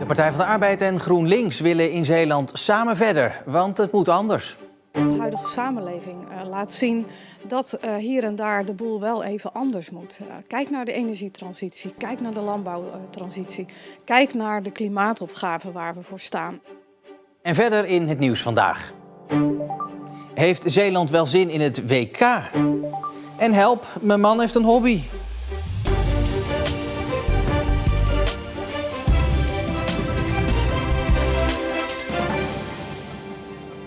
De Partij van de Arbeid en GroenLinks willen in Zeeland samen verder, want het moet anders. De huidige samenleving laat zien dat hier en daar de boel wel even anders moet. Kijk naar de energietransitie, kijk naar de landbouwtransitie, kijk naar de klimaatopgave waar we voor staan. En verder in het nieuws vandaag. Heeft Zeeland wel zin in het WK? En help, mijn man heeft een hobby.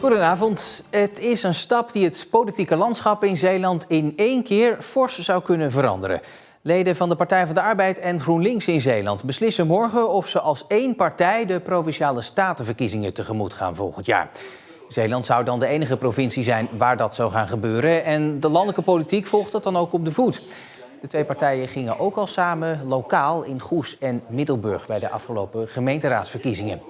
Goedenavond. Het is een stap die het politieke landschap in Zeeland in één keer fors zou kunnen veranderen. Leden van de Partij van de Arbeid en GroenLinks in Zeeland beslissen morgen of ze als één partij de Provinciale Statenverkiezingen tegemoet gaan volgend jaar. Zeeland zou dan de enige provincie zijn waar dat zou gaan gebeuren en de landelijke politiek volgt dat dan ook op de voet. De twee partijen gingen ook al samen lokaal in Goes en Middelburg bij de afgelopen gemeenteraadsverkiezingen.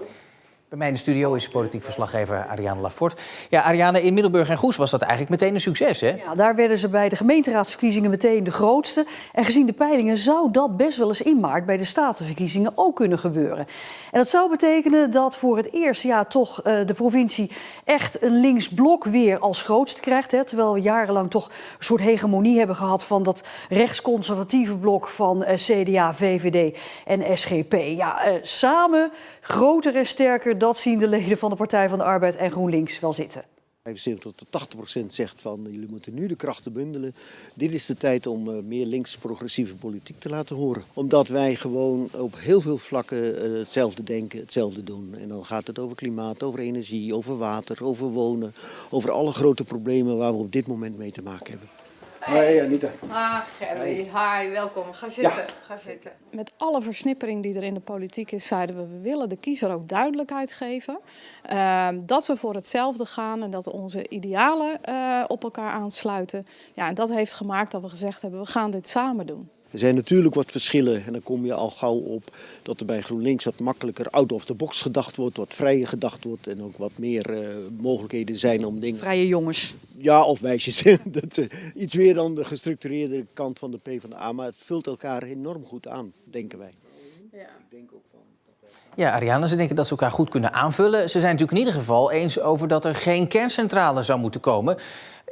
Bij mij in de studio is politiek verslaggever Ariane Lafort. Ja, Ariane, in Middelburg en Goes was dat eigenlijk meteen een succes, hè? Ja, daar werden ze bij de gemeenteraadsverkiezingen meteen de grootste. En gezien de peilingen zou dat best wel eens in maart bij de statenverkiezingen ook kunnen gebeuren. En dat zou betekenen dat voor het eerst toch de provincie echt een linksblok weer als grootste krijgt. Hè, terwijl we jarenlang toch een soort hegemonie hebben gehad van dat rechtsconservatieve blok van CDA, VVD en SGP. Ja, samen groter en sterker. Dat zien de leden van de Partij van de Arbeid en GroenLinks wel zitten. 75 tot 80% zegt van jullie moeten nu de krachten bundelen. Dit is de tijd om meer links-progressieve politiek te laten horen. Omdat wij gewoon op heel veel vlakken hetzelfde denken, hetzelfde doen. En dan gaat het over klimaat, over energie, over water, over wonen. Over alle grote problemen waar we op dit moment mee te maken hebben. Hoi Anita. Ah, Gerry. Hi, welkom. Ga zitten. Ja. Ga zitten. Met alle versnippering die er in de politiek is, zeiden we willen de kiezer ook duidelijkheid geven. Dat we voor hetzelfde gaan en dat onze idealen op elkaar aansluiten. Ja, en dat heeft gemaakt dat we gezegd hebben, we gaan dit samen doen. Er zijn natuurlijk wat verschillen en dan kom je al gauw op dat er bij GroenLinks wat makkelijker out of the box gedacht wordt, wat vrijer gedacht wordt en ook wat meer mogelijkheden zijn om dingen... Vrije jongens. Ja, of meisjes. Dat, iets meer dan de gestructureerde kant van de PvdA, maar het vult elkaar enorm goed aan, denken wij. Ja. Ik denk ook van... Ja, Ariane, ze denken dat ze elkaar goed kunnen aanvullen. Ze zijn natuurlijk in ieder geval eens over dat er geen kerncentrale zou moeten komen.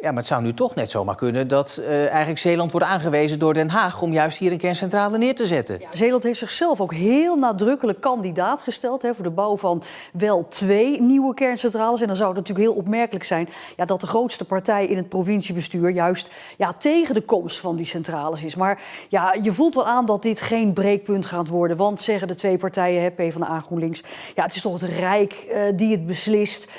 Ja, maar het zou nu toch net zomaar kunnen dat eigenlijk Zeeland wordt aangewezen door Den Haag om juist hier een kerncentrale neer te zetten. Ja, Zeeland heeft zichzelf ook heel nadrukkelijk kandidaat gesteld voor de bouw van wel 2 nieuwe kerncentrales. En dan zou het natuurlijk heel opmerkelijk zijn dat de grootste partij in het provinciebestuur juist tegen de komst van die centrales is. Maar ja, je voelt wel aan dat dit geen breekpunt gaat worden. Want zeggen de twee partijen, PvdA en GroenLinks, het is toch het Rijk die het beslist.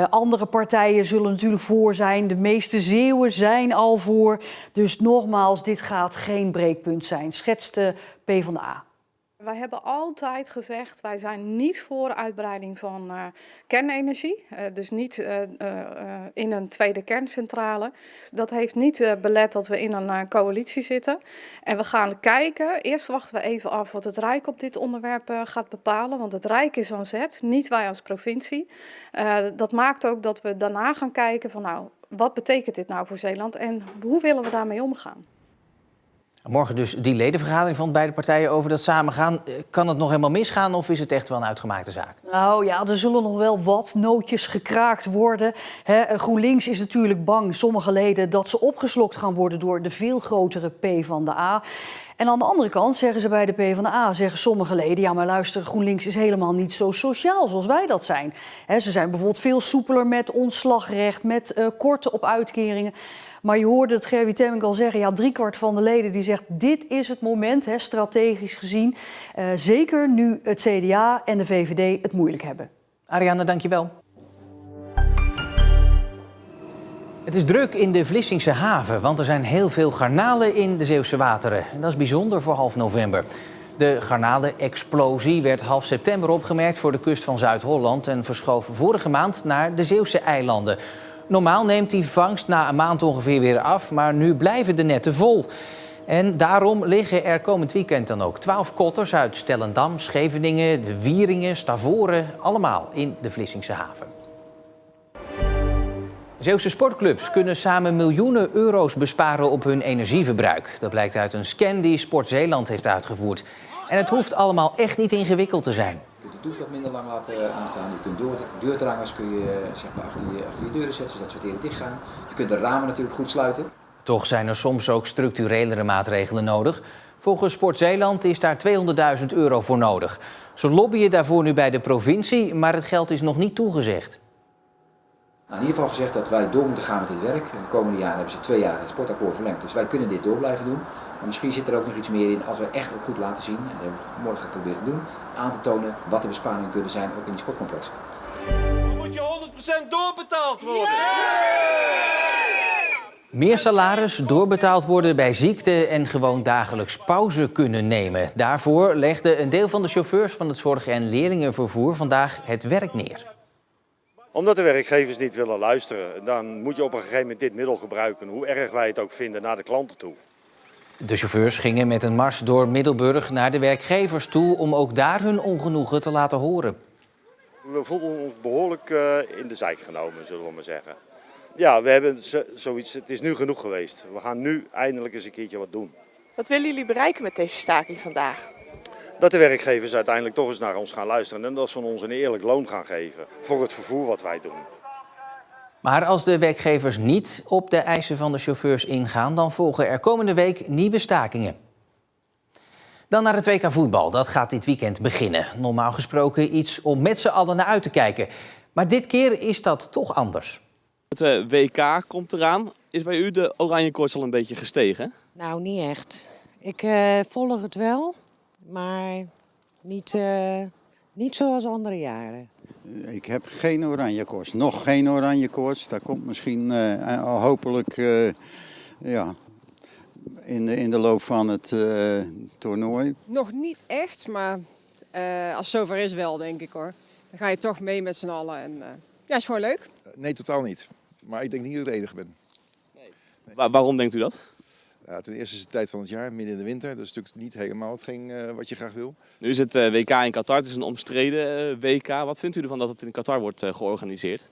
Andere partijen zullen natuurlijk voor zijn. De meeste Zeeuwen zijn al voor. Dus nogmaals, dit gaat geen breekpunt zijn, schetst de PvdA. Wij hebben altijd gezegd, wij zijn niet voor uitbreiding van kernenergie. Dus niet in een tweede kerncentrale. Dat heeft niet belet dat we in een coalitie zitten. En we gaan kijken, eerst wachten we even af wat het Rijk op dit onderwerp gaat bepalen. Want het Rijk is aan zet, niet wij als provincie. Dat maakt ook dat we daarna gaan kijken van wat betekent dit nou voor Zeeland en hoe willen we daarmee omgaan? Morgen dus die ledenvergadering van beide partijen over dat samengaan. Kan het nog helemaal misgaan of is het echt wel een uitgemaakte zaak? Nou ja, er zullen nog wel wat nootjes gekraakt worden. GroenLinks is natuurlijk bang, sommige leden, dat ze opgeslokt gaan worden door de veel grotere PvdA. En aan de andere kant zeggen ze bij de PvdA, zeggen sommige leden, maar luister, GroenLinks is helemaal niet zo sociaal zoals wij dat zijn. Ze zijn bijvoorbeeld veel soepeler met ontslagrecht, met korten op uitkeringen. Maar je hoorde het Gerry Temmink al zeggen, 3/4 van de leden die zegt, dit is het moment, strategisch gezien. Zeker nu het CDA en de VVD het moeilijk hebben. Ariane, dankjewel. Het is druk in de Vlissingse haven, want er zijn heel veel garnalen in de Zeeuwse wateren. En dat is bijzonder voor half november. De garnalenexplosie werd half september opgemerkt voor de kust van Zuid-Holland en verschoof vorige maand naar de Zeeuwse eilanden. Normaal neemt die vangst na een maand ongeveer weer af, maar nu blijven de netten vol. En daarom liggen er komend weekend dan ook 12 kotters uit Stellendam, Scheveningen, de Wieringen, Stavoren, allemaal in de Vlissingse haven. Zeeuwse sportclubs kunnen samen miljoenen euro's besparen op hun energieverbruik. Dat blijkt uit een scan die Sport Zeeland heeft uitgevoerd. En het hoeft allemaal echt niet ingewikkeld te zijn. douche wat minder lang laten aanstaan. Je kunt deurtrangers kun je, zeg maar, achter je deuren zetten, zodat ze wat eerder dicht gaan. Je kunt de ramen natuurlijk goed sluiten. Toch zijn er soms ook structurelere maatregelen nodig. Volgens Sport Zeeland is daar €200.000 voor nodig. Ze lobbyen daarvoor nu bij de provincie, maar het geld is nog niet toegezegd. Nou, in ieder geval gezegd dat wij door moeten gaan met dit werk. En de komende jaren hebben ze 2 jaar het sportakkoord verlengd. Dus wij kunnen dit door blijven doen. Maar misschien zit er ook nog iets meer in als we echt ook goed laten zien, en dat hebben we morgen geprobeerd te doen, aan te tonen wat de besparingen kunnen zijn ook in die sportcomplexen. Dan moet je 100% doorbetaald worden. Meer salaris, doorbetaald worden bij ziekte en gewoon dagelijks pauze kunnen nemen. Daarvoor legde een deel van de chauffeurs van het zorg- en leerlingenvervoer vandaag het werk neer. Omdat de werkgevers niet willen luisteren, dan moet je op een gegeven moment dit middel gebruiken, hoe erg wij het ook vinden, naar de klanten toe. De chauffeurs gingen met een mars door Middelburg naar de werkgevers toe om ook daar hun ongenoegen te laten horen. We voelden ons behoorlijk in de zijk genomen, zullen we maar zeggen. Ja, we hebben zoiets, het is nu genoeg geweest. We gaan nu eindelijk eens een keertje wat doen. Wat willen jullie bereiken met deze staking vandaag? Dat de werkgevers uiteindelijk toch eens naar ons gaan luisteren en dat ze ons een eerlijk loon gaan geven voor het vervoer wat wij doen. Maar als de werkgevers niet op de eisen van de chauffeurs ingaan, dan volgen er komende week nieuwe stakingen. Dan naar het WK voetbal. Dat gaat dit weekend beginnen. Normaal gesproken iets om met z'n allen naar uit te kijken. Maar dit keer is dat toch anders. Het WK komt eraan. Is bij u de oranje koorts al een beetje gestegen? Nou, niet echt. Ik volg het wel, maar niet zoals andere jaren. Ik heb geen oranje koorts. Nog geen oranje koorts. Dat komt misschien hopelijk in de loop van het toernooi. Nog niet echt, maar als het zover is wel, denk ik hoor. Dan ga je toch mee met z'n allen en ja, is gewoon leuk. Nee, totaal niet. Maar ik denk niet dat ik de enige ben. Nee. Waarom denkt u dat? Ja, ten eerste is het de tijd van het jaar, midden in de winter. Dat is natuurlijk niet helemaal hetgeen wat je graag wil. Nu is het WK in Qatar, het is een omstreden WK. Wat vindt u ervan dat het in Qatar wordt georganiseerd?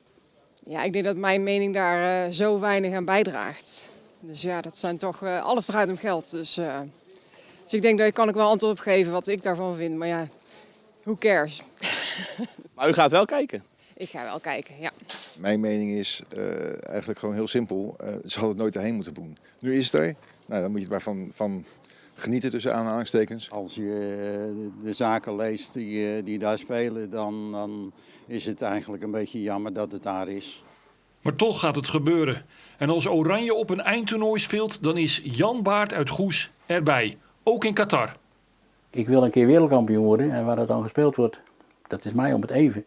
Ja, ik denk dat mijn mening daar zo weinig aan bijdraagt. Dus ja, dat zijn toch, alles draait om geld. Dus ik denk, daar kan ik wel antwoord op geven wat ik daarvan vind. Maar ja, who cares? Maar u gaat wel kijken? Ik ga wel kijken, ja. Mijn mening is eigenlijk gewoon heel simpel. Ze hadden het nooit erheen moeten doen. Nu is het er. Nou, dan moet je er maar van genieten tussen aanhalingstekens. Als je de zaken leest die daar spelen, dan is het eigenlijk een beetje jammer dat het daar is. Maar toch gaat het gebeuren. En als Oranje op een eindtoernooi speelt, dan is Jan Baart uit Goes erbij. Ook in Qatar. Ik wil een keer wereldkampioen worden en waar dat dan gespeeld wordt, dat is mij om het even.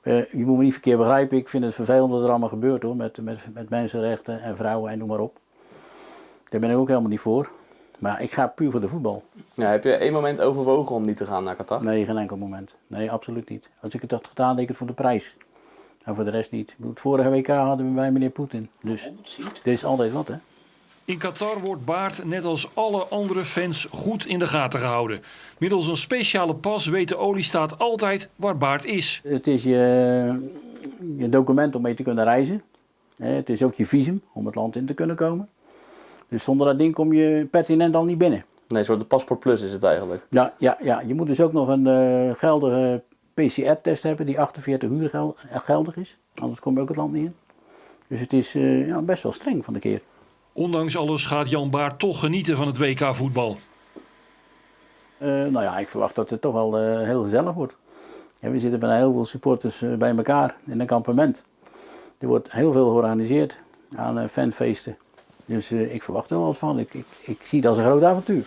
Je moet me niet verkeerd begrijpen, ik vind het vervelend wat er allemaal gebeurt hoor, met mensenrechten en vrouwen en noem maar op. Daar ben ik ook helemaal niet voor. Maar ik ga puur voor de voetbal. Ja, heb je 1 moment overwogen om niet te gaan naar Qatar? Nee, geen enkel moment. Nee, absoluut niet. Als ik het had gedaan, deed ik het voor de prijs. En voor de rest niet. Het vorige WK hadden we bij meneer Poetin. Dus dit is altijd wat hè. In Qatar wordt Baart net als alle andere fans goed in de gaten gehouden. Middels een speciale pas weet de oliestaat altijd waar Baart is. Het is je document om mee te kunnen reizen. Het is ook je visum om het land in te kunnen komen. Dus zonder dat ding kom je pertinent al niet binnen. Nee, een soort de paspoort plus is het eigenlijk. Ja. Je moet dus ook nog een geldige PCR-test hebben die 48 uur geldig is. Anders kom je ook het land niet in. Dus het is best wel streng van de keer. Ondanks alles gaat Jan Baart toch genieten van het WK voetbal. Ik verwacht dat het toch wel heel gezellig wordt. Ja, we zitten met heel veel supporters bij elkaar in een kampement. Er wordt heel veel georganiseerd aan fanfeesten. Dus ik verwacht er wel wat van. Ik zie het als een groot avontuur.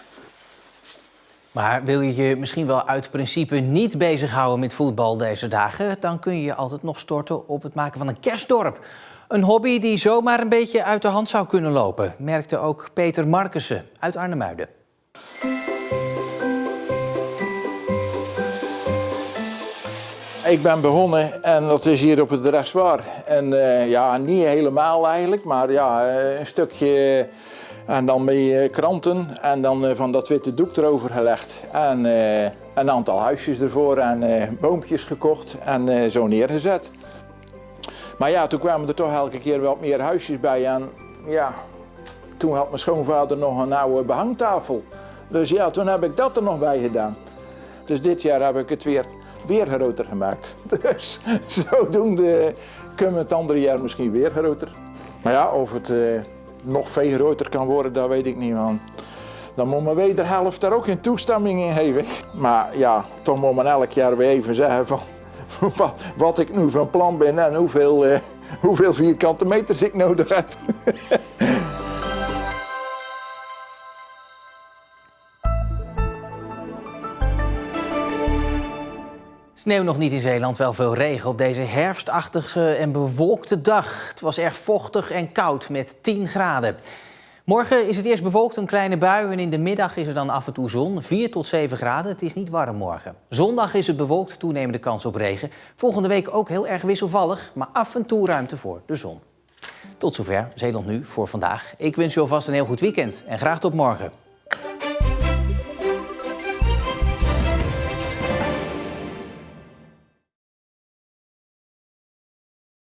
Maar wil je je misschien wel uit principe niet bezighouden met voetbal deze dagen, dan kun je je altijd nog storten op het maken van een kerstdorp. Een hobby die zomaar een beetje uit de hand zou kunnen lopen, merkte ook Peter Markussen uit Arnhemuiden. Ik ben begonnen en dat is hier op het dressoir. En niet helemaal eigenlijk, maar een stukje en dan met kranten en dan van dat witte doek erover gelegd. En een aantal huisjes ervoor en boompjes gekocht en zo neergezet. Maar ja, toen kwamen er toch elke keer wat meer huisjes bij en toen had mijn schoonvader nog een oude behangtafel. Dus ja, toen heb ik dat er nog bij gedaan. Dus dit jaar heb ik het weer weer groter gemaakt. Dus zodoende kunnen we het andere jaar misschien weer groter. Maar ja, of het nog veel groter kan worden, dat weet ik niet, man. Dan moet mijn wederhelft daar ook geen toestemming in geven. Maar ja, toch moet men elk jaar weer even zeggen van wat ik nu van plan ben en hoeveel vierkante meters ik nodig heb. Sneeuw nog niet in Zeeland, wel veel regen op deze herfstachtige en bewolkte dag. Het was erg vochtig en koud met 10 graden. Morgen is het eerst bewolkt, een kleine bui en in de middag is er dan af en toe zon. 4 tot 7 graden, het is niet warm morgen. Zondag is het bewolkt, toenemende kans op regen. Volgende week ook heel erg wisselvallig, maar af en toe ruimte voor de zon. Tot zover Zeeland Nu voor vandaag. Ik wens u alvast een heel goed weekend en graag tot morgen.